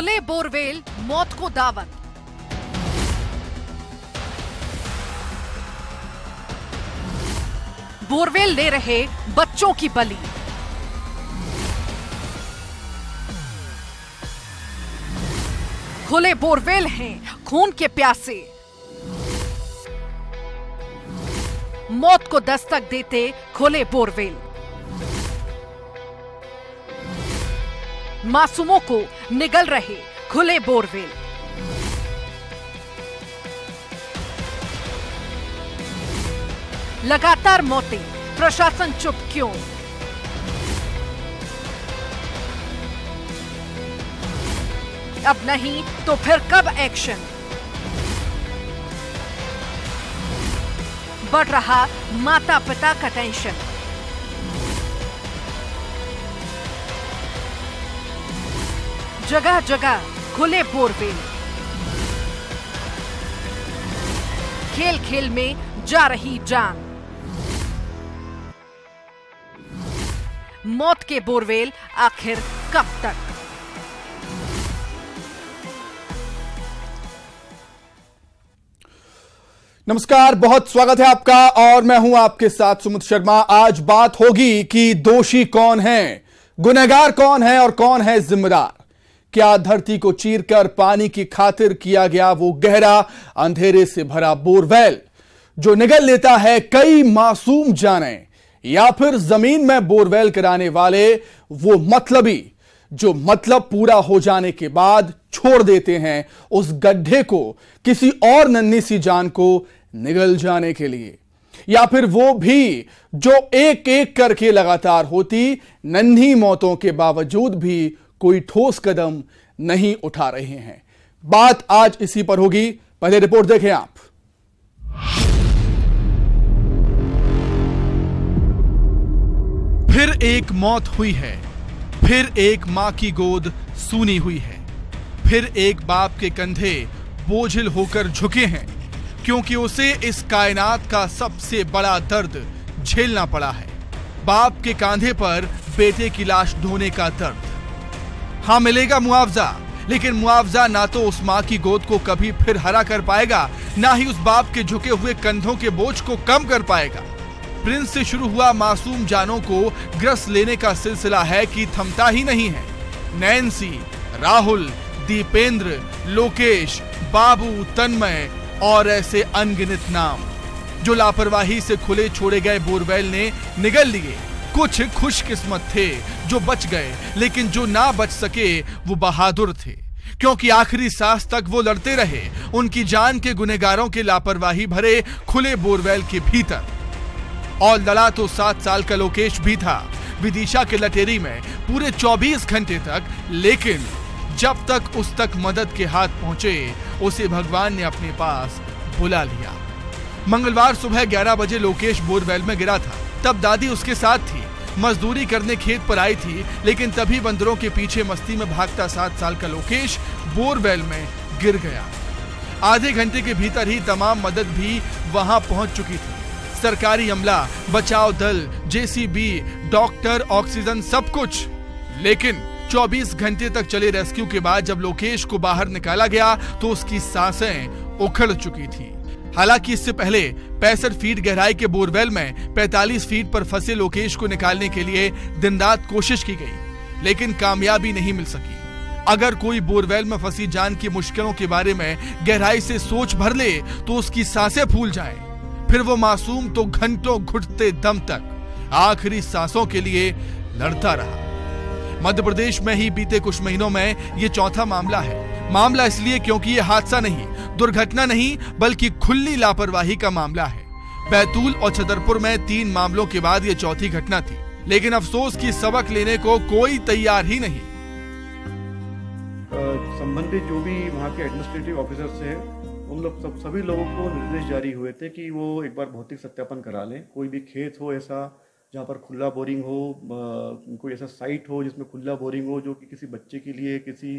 खुले बोरवेल मौत को दावत। बोरवेल ले रहे बच्चों की बलि। खुले बोरवेल हैं खून के प्यासे। मौत को दस्तक देते खुले बोरवेल। मासूमों को निगल रहे खुले बोरवेल। लगातार मौतें, प्रशासन चुप क्यों? अब नहीं तो फिर कब एक्शन? बढ़ रहा माता पिता का टेंशन। जगह जगह खुले बोरवेल। खेल खेल में जा रही जान। मौत के बोरवेल आखिर कब तक? नमस्कार, बहुत स्वागत है आपका और मैं हूं आपके साथ सुमित शर्मा। आज बात होगी कि दोषी कौन है, गुनहगार कौन है और कौन है जिम्मेदार। क्या धरती को चीरकर पानी की खातिर किया गया वो गहरा अंधेरे से भरा बोरवेल जो निगल लेता है कई मासूम जानें, या फिर जमीन में बोरवेल कराने वाले वो मतलबी जो मतलब पूरा हो जाने के बाद छोड़ देते हैं उस गड्ढे को किसी और नन्ही सी जान को निगल जाने के लिए, या फिर वो भी जो एक एक करके लगातार होती नन्ही मौतों के बावजूद भी कोई ठोस कदम नहीं उठा रहे हैं। बात आज इसी पर होगी। पहले रिपोर्ट देखें आप। फिर एक मौत हुई है, फिर एक मां की गोद सूनी हुई है, फिर एक बाप के कंधे बोझिल होकर झुके हैं क्योंकि उसे इस कायनात का सबसे बड़ा दर्द झेलना पड़ा है। बाप के कांधे पर बेटे की लाश ढोने का दर्द। हाँ, मिलेगा मुआवजा, लेकिन मुआवजा ना तो उस मां की गोद को कभी फिर हरा कर पाएगा, ना ही उस बाप के झुके हुए कंधों के बोझ को कम कर पाएगा। प्रिंस से शुरू हुआ मासूम जानों को ग्रस लेने का सिलसिला है कि थमता ही नहीं है। नैन्सी, राहुल, दीपेंद्र, लोकेश, बाबू, तन्मय और ऐसे अनगिनत नाम जो लापरवाही से खुले छोड़े गए बोरवेल ने निगल लिए। कुछ खुशकिस्मत थे जो बच गए, लेकिन जो ना बच सके वो बहादुर थे, क्योंकि आखिरी सांस तक वो लड़ते रहे उनकी जान के गुनहगारों के लापरवाही भरे खुले बोरवेल के भीतर। और लड़ा तो 7 साल का लोकेश भी था विदिशा के लटेरी में पूरे 24 घंटे तक, लेकिन जब तक उस तक मदद के हाथ पहुंचे उसे भगवान ने अपने पास बुला लिया। मंगलवार सुबह 11 बजे लोकेश बोरवेल में गिरा था। तब दादी उसके साथ थी, मजदूरी करने खेत पर आई थी, लेकिन तभी बंदरों के पीछे मस्ती में भागता 7 साल का लोकेश बोरवेल में गिर गया। आधे घंटे के भीतर ही तमाम मदद भी वहां पहुंच चुकी थी। सरकारी अमला, बचाव दल, जेसीबी, डॉक्टर, ऑक्सीजन, सब कुछ। लेकिन 24 घंटे तक चले रेस्क्यू के बाद जब लोकेश को बाहर निकाला गया तो उसकी सांसें उखड़ चुकी थी। हालांकि इससे पहले 65 फीट गहराई के बोरवेल में 45 फीट पर फंसे लोकेश को निकालने के लिए दिन रात कोशिश की गई, लेकिन कामयाबी नहीं मिल सकी। अगर कोई बोरवेल में फंसी जान की मुश्किलों के बारे में गहराई से सोच भर ले तो उसकी सांसें फूल जाएं। फिर वो मासूम तो घंटों घुटते दम तक आखिरी सांसों के लिए लड़ता रहा। मध्य प्रदेश में ही बीते कुछ महीनों में ये चौथा मामला है। मामला इसलिए क्योंकि ये हादसा नहीं, दुर्घटना नहीं, बल्कि खुली लापरवाही का मामला है। बैतूल और छतरपुर में 3 मामलों के बाद ये चौथी घटना थी, लेकिन अफसोस की सबक लेने को कोई तैयार ही नहीं। संबंधित जो भी वहाँ के एडमिनिस्ट्रेटिव ऑफिसर्स हैं, उन लोग सभी लोगों को निर्देश जारी हुए थे कि वो एक बार भौतिक सत्यापन करा लें। कोई भी खेत हो ऐसा जहाँ पर खुला बोरिंग हो, कोई ऐसा साइट हो जिसमें खुला बोरिंग हो जो कि किसी बच्चे के लिए, किसी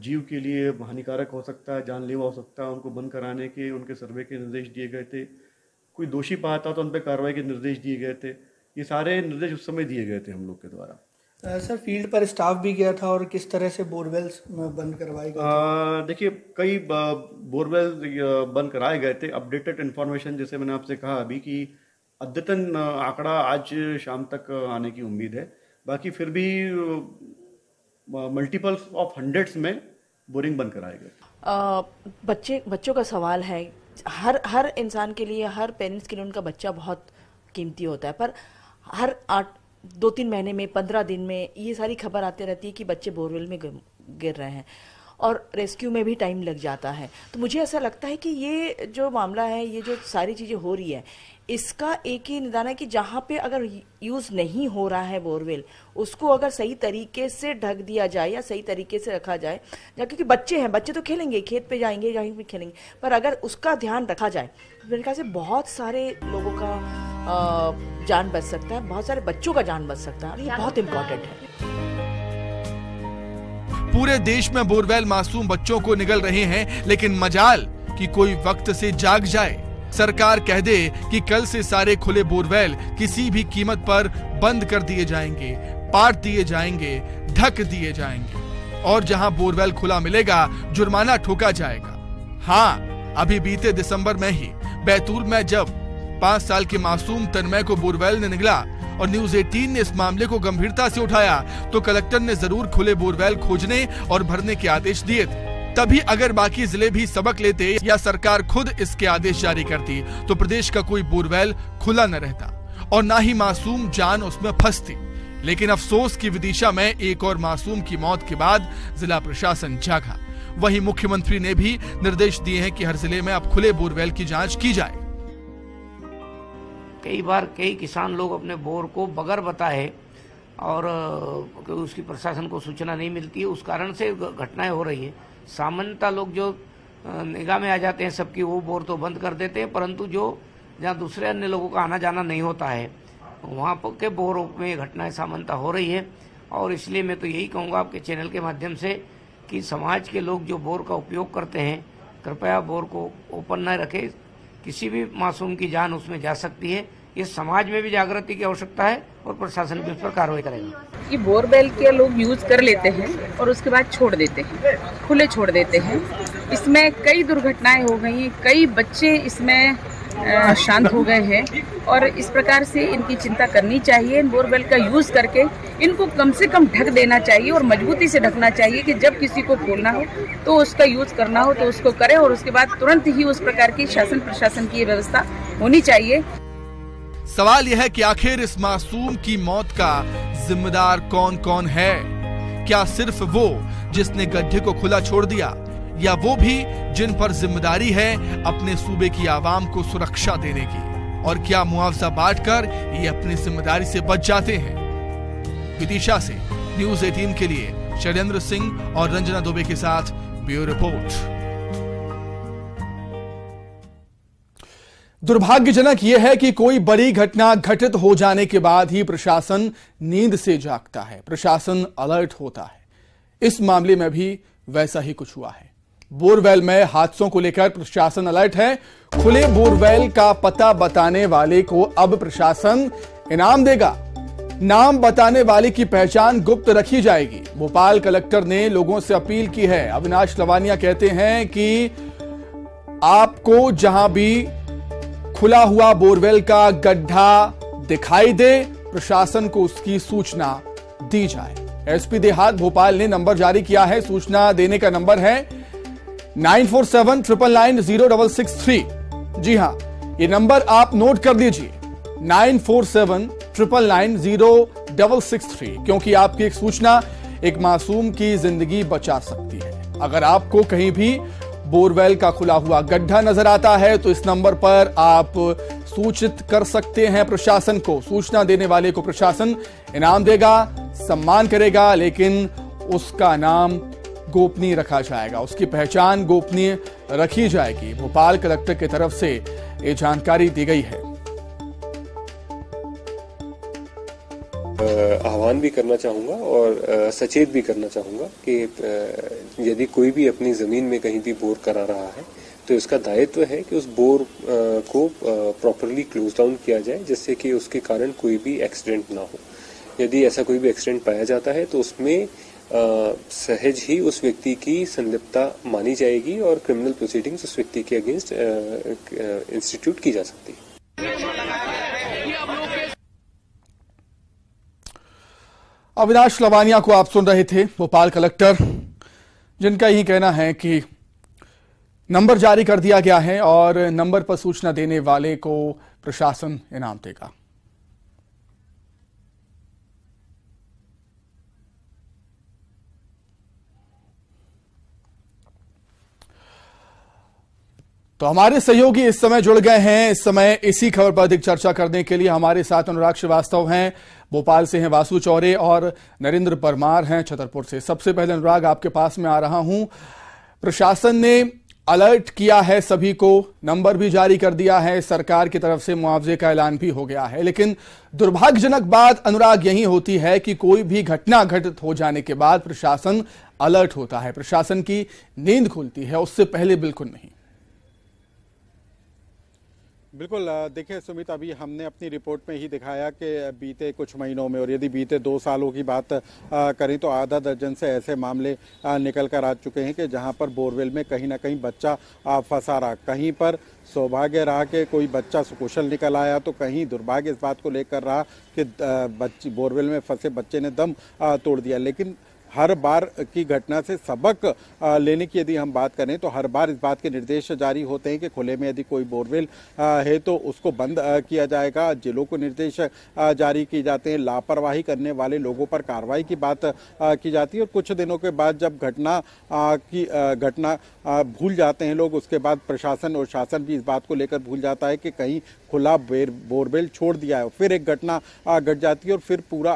जीव के लिए हानिकारक हो सकता है, जानलेवा हो सकता है, उनको बंद कराने के उनके सर्वे के निर्देश दिए गए थे। कोई दोषी पाता तो उन पर कार्रवाई के निर्देश दिए गए थे। ये सारे निर्देश उस समय दिए गए थे हम लोग के द्वारा। सर फील्ड पर स्टाफ भी गया था और किस तरह से बोरवेल्स बंद करवाए गए? देखिए, कई बोरवेल बंद कराए गए थे। अपडेटेड इन्फॉर्मेशन जैसे मैंने आपसे कहा अभी कि अद्यतन आंकड़ा आज शाम तक आने की उम्मीद है। बाकी फिर भी मल्टीपल्स ऑफ हंड्रेड्स में बोरिंग बंद कराए गए। बच्चों का सवाल है, हर इंसान के लिए, हर पेरेंट्स के लिए उनका बच्चा बहुत कीमती होता है, पर हर 2-3 महीने में, 15 दिन में ये सारी खबर आती रहती है कि बच्चे बोरवेल में गिर रहे हैं और रेस्क्यू में भी टाइम लग जाता है। तो मुझे ऐसा लगता है कि ये जो मामला है, ये जो सारी चीज़ें हो रही है, इसका एक ही निदान है कि जहाँ पे अगर यूज़ नहीं हो रहा है बोरवेल, उसको अगर सही तरीके से ढक दिया जाए या सही तरीके से रखा जाए, क्योंकि बच्चे हैं, बच्चे तो खेलेंगे, खेत पे जाएंगे, कहीं भी खेलेंगे, पर अगर उसका ध्यान रखा जाए तो मेरे ख्याल से बहुत सारे लोगों का जान बच सकता है, बहुत सारे बच्चों का जान बच सकता है और ये बहुत इम्पोर्टेंट है। पूरे देश में बोरवेल मासूम बच्चों को निगल रहे हैं, लेकिन मजाल कि कोई वक्त से जाग जाए, सरकार कह दे कि कल से सारे खुले बोरवेल किसी भी कीमत पर बंद कर दिए जाएंगे, पाट दिए जाएंगे, ढक दिए जाएंगे और जहां बोरवेल खुला मिलेगा जुर्माना ठोका जाएगा। हाँ, अभी बीते दिसंबर में ही बैतूल में जब 5 साल के मासूम तन्मय को बोरवेल ने निगला और न्यूज 18 ने इस मामले को गंभीरता से उठाया तो कलेक्टर ने जरूर खुले बोरवेल खोजने और भरने के आदेश दिए थे। तभी अगर बाकी जिले भी सबक लेते या सरकार खुद इसके आदेश जारी करती तो प्रदेश का कोई बोरवेल खुला न रहता और ना ही मासूम जान उसमें फंसती। लेकिन अफसोस की विदिशा में एक और मासूम की मौत के बाद जिला प्रशासन जागा। वहीं मुख्यमंत्री ने भी निर्देश दिए हैं कि हर जिले में अब खुले बोरवेल की जांच की जाए। कई बार कई किसान लोग अपने बोर को बगैर बताए और उसकी प्रशासन को सूचना नहीं मिलती है, उस कारण से घटनाएं हो रही है। सामान्यतः लोग जो निगाह में आ जाते हैं सबकी, वो बोर तो बंद कर देते हैं, परंतु जो जहाँ दूसरे अन्य लोगों का आना जाना नहीं होता है वहाँ के बोरों में घटनाएं सामान्यतः हो रही है। और इसलिए मैं तो यही कहूँगा आपके चैनल के माध्यम से कि समाज के लोग जो बोर का उपयोग करते हैं, कृपया बोर को ओपन न रखें। किसी भी मासूम की जान उसमें जा सकती है। ये समाज में भी जागृति की आवश्यकता है और प्रशासन भी उस पर कार्रवाई करेगा। ये बोरवेल के लोग यूज कर लेते हैं और उसके बाद छोड़ देते हैं, खुले छोड़ देते हैं। इसमें कई दुर्घटनाएं हो गई हैं, कई बच्चे इसमें शांत हो गए हैं और इस प्रकार से इनकी चिंता करनी चाहिए। बोरवेल का यूज करके इनको कम से कम ढक देना चाहिए और मजबूती से ढकना चाहिए कि जब किसी को खोलना हो तो उसका यूज करना हो तो उसको करें और उसके बाद तुरंत ही उस प्रकार की शासन प्रशासन की व्यवस्था होनी चाहिए। सवाल यह है कि आखिर इस मासूम की मौत का जिम्मेदार कौन कौन है? क्या सिर्फ वो जिसने गड्ढे को खुला छोड़ दिया, या वो भी जिन पर जिम्मेदारी है अपने सूबे की आवाम को सुरक्षा देने की? और क्या मुआवजा बांटकर ये अपनी जिम्मेदारी से बच जाते हैं? विदिशा से न्यूज 18 के लिए शैलेंद्र सिंह और रंजना दुबे के साथ ब्यूरो रिपोर्ट। दुर्भाग्यजनक यह है कि कोई बड़ी घटना घटित हो जाने के बाद ही प्रशासन नींद से जागता है, प्रशासन अलर्ट होता है। इस मामले में भी वैसा ही कुछ हुआ है। बोरवेल में हादसों को लेकर प्रशासन अलर्ट है। खुले बोरवेल का पता बताने वाले को अब प्रशासन इनाम देगा। नाम बताने वाले की पहचान गुप्त रखी जाएगी। भोपाल कलेक्टर ने लोगों से अपील की है। अविनाश लवानिया कहते हैं कि आपको जहां भी खुला हुआ बोरवेल का गड्ढा दिखाई दे, प्रशासन को उसकी सूचना दी जाए। एसपी देहात भोपाल ने नंबर जारी किया है। सूचना देने का नंबर है 9479990663। जी हां, ये नंबर आप नोट कर लीजिए, 9479990663, क्योंकि आपकी एक सूचना एक मासूम की जिंदगी बचा सकती है। अगर आपको कहीं भी बोरवेल का खुला हुआ गड्ढा नजर आता है तो इस नंबर पर आप सूचित कर सकते हैं प्रशासन को। सूचना देने वाले को प्रशासन इनाम देगा, सम्मान करेगा, लेकिन उसका नाम गोपनीय रखा जाएगा, उसकी पहचान गोपनीय रखी जाएगी। भोपाल कलेक्टर की तरफ से ये जानकारी दी गई है। आह्वान भी करना चाहूँगा और सचेत भी करना चाहूँगा कि यदि कोई भी अपनी ज़मीन में कहीं भी बोर करा रहा है तो इसका दायित्व है कि उस बोर को प्रॉपरली क्लोज डाउन किया जाए, जिससे कि उसके कारण कोई भी एक्सीडेंट ना हो। यदि ऐसा कोई भी एक्सीडेंट पाया जाता है तो उसमें सहज ही उस व्यक्ति की संलिप्तता मानी जाएगी और क्रिमिनल प्रोसीडिंग्स उस व्यक्ति के अगेंस्ट इंस्टीट्यूट की जा सकती है। अविनाश लवानिया को आप सुन रहे थे, भोपाल कलेक्टर, जिनका यही कहना है कि नंबर जारी कर दिया गया है और नंबर पर सूचना देने वाले को प्रशासन इनाम देगा। तो हमारे सहयोगी इस समय जुड़ गए हैं। इस समय इसी खबर पर अधिक चर्चा करने के लिए हमारे साथ अनुराग श्रीवास्तव हैं, भोपाल से हैं वासु चौरे, और नरेंद्र परमार हैं छतरपुर से। सबसे पहले अनुराग, आपके पास में आ रहा हूं। प्रशासन ने अलर्ट किया है सभी को, नंबर भी जारी कर दिया है, सरकार की तरफ से मुआवजे का ऐलान भी हो गया है, लेकिन दुर्भाग्यजनक बात अनुराग यही होती है कि कोई भी घटना घटित हो जाने के बाद प्रशासन अलर्ट होता है, प्रशासन की नींद खुलती है, उससे पहले बिल्कुल नहीं। बिल्कुल, देखिए सुमित, अभी हमने अपनी रिपोर्ट में ही दिखाया कि बीते कुछ महीनों में, और यदि बीते 2 सालों की बात करें तो आधा दर्जन से ऐसे मामले निकल कर आ चुके हैं कि जहां पर बोरवेल में कहीं ना कहीं बच्चा फंसा रहा। कहीं पर सौभाग्य रहा कि कोई बच्चा सुकुशल निकल आया, तो कहीं दुर्भाग्य इस बात को लेकर रहा कि बोरवेल में फंसे बच्चे ने दम तोड़ दिया। लेकिन हर बार की घटना से सबक लेने की यदि हम बात करें तो हर बार इस बात के निर्देश जारी होते हैं कि खुले में यदि कोई बोरवेल है तो उसको बंद किया जाएगा। जिलों को निर्देश जारी किए जाते हैं, लापरवाही करने वाले लोगों पर कार्रवाई की बात की जाती है। और कुछ दिनों के बाद जब घटना भूल जाते हैं लोग, उसके बाद प्रशासन और शासन भी इस बात को लेकर भूल जाता है कि कहीं खुला बोरवेल छोड़ दिया है। फिर एक घटना घट जाती है और फिर पूरा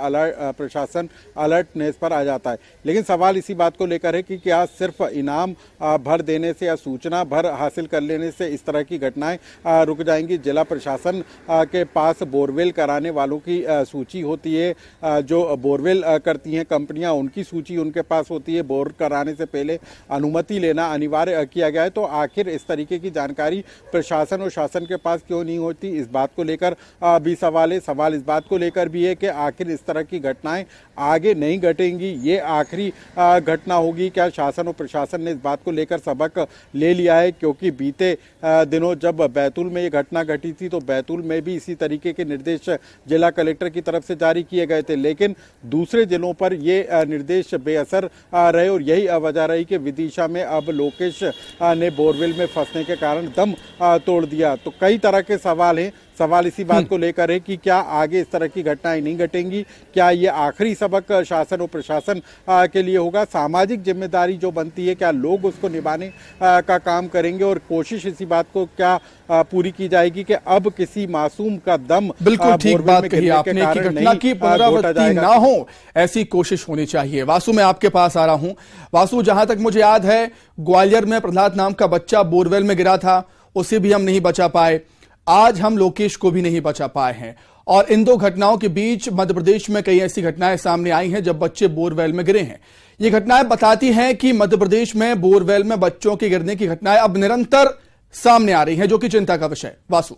प्रशासन अलर्टनेस पर आ जाता है। लेकिन सवाल इसी बात को लेकर है कि क्या सिर्फ इनाम भर देने से या सूचना भर हासिल कर लेने से इस तरह की घटनाएं रुक जाएंगी। जिला प्रशासन के पास बोरवेल कराने वालों की सूची होती है, जो बोरवेल करती हैं कंपनियां, उनकी सूची उनके पास होती है। बोर कराने से पहले अनुमति लेना अनिवार्य किया गया है। तो आखिर इस तरीके की जानकारी प्रशासन और शासन के पास क्यों नहीं होती, इस बात को लेकर भी सवाल है। सवाल इस बात को लेकर भी है कि आखिर इस तरह की घटनाएं आगे नहीं घटेंगी, ये आखिरी घटना होगी। क्या शासन और प्रशासन ने इस बात को लेकर सबक ले लिया है? क्योंकि बीते दिनों जब बैतूल में ये घटना घटी थी तो बैतूल में भी इसी तरीके के निर्देश जिला कलेक्टर की तरफ से जारी किए गए थे, लेकिन दूसरे जिलों पर ये निर्देश बेअसर रहे। और यही वजह रही कि विदिशा में अब लोकेश ने बोरवेल में फंसने के कारण दम तोड़ दिया। तो कई तरह के सवाल हैं। सवाल इसी बात को लेकर है कि क्या आगे इस तरह की घटनाएं नहीं घटेंगी, क्या ये आखिरी सबक शासन और प्रशासन के लिए होगा। सामाजिक जिम्मेदारी जो बनती है, क्या लोग उसको निभाने का काम करेंगे, और कोशिश इसी बात को क्या पूरी की जाएगी कि अब किसी मासूम का दम, बिल्कुल ठीक बात कही आपने कि घटना की पुनरावृत्ति ना हो, ऐसी कोशिश होनी चाहिए। वासु, मैं आपके पास आ रहा हूं। वासु, जहां तक मुझे याद है ग्वालियर में प्रहलाद नाम का बच्चा बोरवेल में गिरा था, उसे भी हम नहीं बचा पाए। आज हम लोकेश को भी नहीं बचा पाए हैं, और इन दो घटनाओं के बीच मध्य प्रदेश में कई ऐसी घटनाएं सामने आई हैं जब बच्चे बोरवेल में गिरे हैं। ये घटनाएं बताती हैं कि मध्य प्रदेश में बोरवेल में बच्चों के गिरने की घटनाएं अब निरंतर सामने आ रही हैं, जो कि चिंता का विषय। वासु,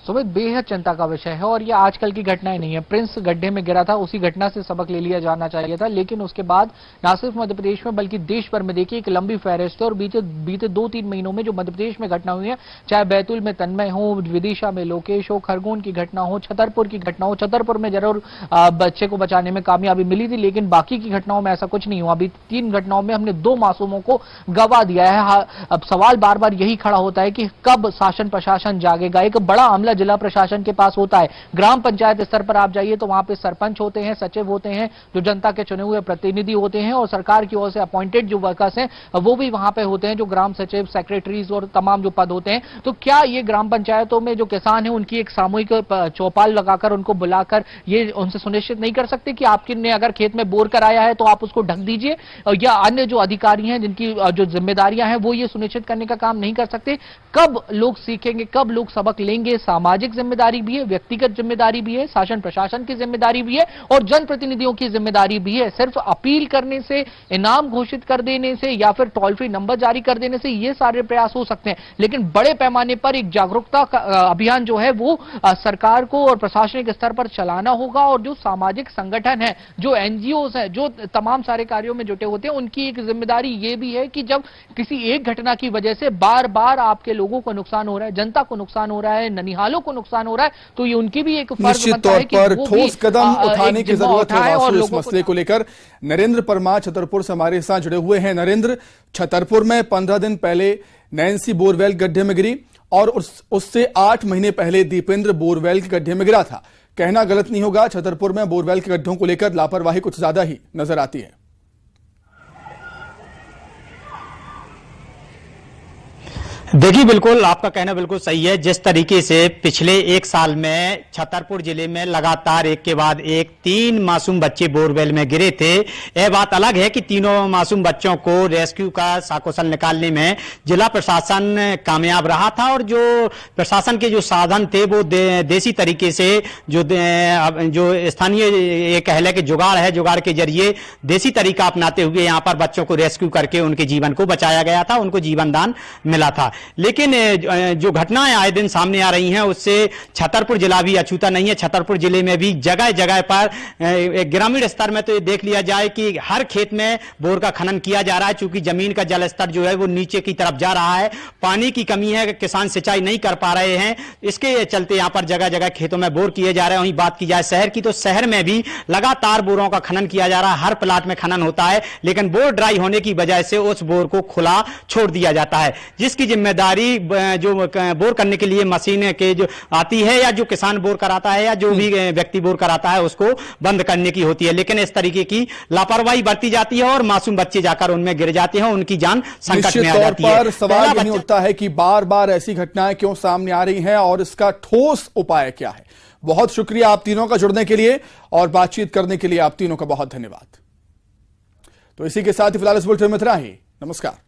सुमित, बेहद चिंता का विषय है, और ये आजकल की घटनाएं नहीं है। प्रिंस गड्ढे में गिरा था, उसी घटना से सबक ले लिया जाना चाहिए था, लेकिन उसके बाद न सिर्फ मध्य प्रदेश में बल्कि देश भर में देखिए एक लंबी फहरिस्त है। और बीते 2-3 महीनों में जो मध्य प्रदेश में घटना हुई है, चाहे बैतूल में तन्मय हो, विदिशा में लोकेश हो, खरगोन की घटना हो, छतरपुर की घटना हो। छतरपुर में जरूर बच्चे को बचाने में कामयाबी मिली थी, लेकिन बाकी की घटनाओं में ऐसा कुछ नहीं हुआ। अभी 3 घटनाओं में हमने 2 मासूमों को गवा दिया है। अब सवाल बार बार यही खड़ा होता है कि कब शासन प्रशासन जागेगा। एक बड़ा अमला जिला प्रशासन के पास होता है। ग्राम पंचायत स्तर पर आप जाइए तो वहां पे सरपंच होते हैं, सचिव होते हैं, जो जनता के चुने हुए प्रतिनिधि होते हैं, और सरकार की ओर से अपॉइंटेड जो वर्कर्स हैं वो भी वहां पे होते हैं, जो ग्राम सचिव, सेक्रेटरीज और तमाम जो पद होते हैं। तो क्या ये ग्राम पंचायतों में जो किसान है उनकी एक सामूहिक चौपाल लगाकर उनको बुलाकर ये उनसे सुनिश्चित नहीं कर सकते कि आपने अगर खेत में बोर कराया है तो आप उसको ढक दीजिए, या अन्य जो अधिकारी हैं जिनकी जो जिम्मेदारियां हैं वो ये सुनिश्चित करने का काम नहीं कर सकते? कब लोग सीखेंगे, कब लोग सबक लेंगे? सामाजिक जिम्मेदारी भी है, व्यक्तिगत जिम्मेदारी भी है, शासन प्रशासन की जिम्मेदारी भी है और जनप्रतिनिधियों की जिम्मेदारी भी है। सिर्फ अपील करने से, इनाम घोषित कर देने से या फिर टोल फ्री नंबर जारी कर देने से ये सारे प्रयास हो सकते हैं, लेकिन बड़े पैमाने पर एक जागरूकता का अभियान जो है वो सरकार को और प्रशासनिक स्तर पर चलाना होगा। और जो सामाजिक संगठन है, जो एनजीओज है, जो तमाम सारे कार्यों में जुटे होते हैं, उनकी एक जिम्मेदारी ये भी है कि जब किसी एक घटना की वजह से बार बार आपके लोगों को नुकसान हो रहा है, जनता को नुकसान हो रहा है, ननिहालों को नुकसान हो रहा है, तो ये उनकी भी एक फर्ज बनता है कि वो ठोस कदम उठाने की जरूरत है और इस मसले को लेकर। नरेंद्र परमार छतरपुर से हमारे साथ जुड़े हुए हैं। नरेंद्र, छतरपुर में 15 दिन पहले नैन्सी बोरवेल गड्ढे में गिरी और उससे 8 महीने पहले दीपेंद्र बोरवेल के गड्ढे में गिरा था। कहना गलत नहीं होगा, छतरपुर में बोरवेल के गड्ढों को लेकर लापरवाही कुछ ज्यादा ही नजर आती है। देखिए, बिल्कुल आपका कहना बिल्कुल सही है। जिस तरीके से पिछले 1 साल में छतरपुर जिले में लगातार एक के बाद एक 3 मासूम बच्चे बोरवेल में गिरे थे। यह बात अलग है कि तीनों मासूम बच्चों को रेस्क्यू का साकोसल निकालने में जिला प्रशासन कामयाब रहा था और जो प्रशासन के जो साधन थे वो देसी तरीके से जो स्थानीय ये कह ले कि जुगाड़ है, जुगाड़ के जरिए देसी तरीका अपनाते हुए यहाँ पर बच्चों को रेस्क्यू करके उनके जीवन को बचाया गया था, उनको जीवन दान मिला था। लेकिन जो घटनाएं आए दिन सामने आ रही हैं उससे छतरपुर जिला भी अछूता नहीं है। छतरपुर जिले में भी जगह जगह पर ग्रामीण स्तर में तो ये देख लिया जाए कि हर खेत में बोर का खनन किया जा रहा है, चूंकि जमीन का जल स्तर जो है वो नीचे की तरफ जा रहा है, पानी की कमी है, किसान सिंचाई नहीं कर पा रहे हैं, इसके चलते यहाँ पर जगह जगह खेतों में बोर किए जा रहे हैं। वहीं बात की जाए शहर की तो शहर में भी लगातार बोरों का खनन किया जा रहा है, हर प्लाट में खनन होता है, लेकिन बोर ड्राई होने की वजह से उस बोर को खुला छोड़ दिया जाता है, जिसकी जिम्मेदारी जो बोर करने के लिए मशीन के जो आती है या जो किसान बोर कराता है या जो भी व्यक्ति बोर कराता है उसको बंद करने की होती है। लेकिन इस तरीके की लापरवाही बरती जाती है और मासूम बच्चे जाकर उनमें गिर जाते हैं, उनकी जान संकट में आ जाती है। सवाल यही उठता है कि बार बार ऐसी घटनाएं क्यों सामने आ रही हैं और इसका ठोस उपाय क्या है। बहुत शुक्रिया आप तीनों का जुड़ने के लिए और बातचीत करने के लिए आप तीनों का बहुत धन्यवाद। तो इसी के साथ ही फिलहाल इस बुलेटिन में इतना ही। नमस्कार।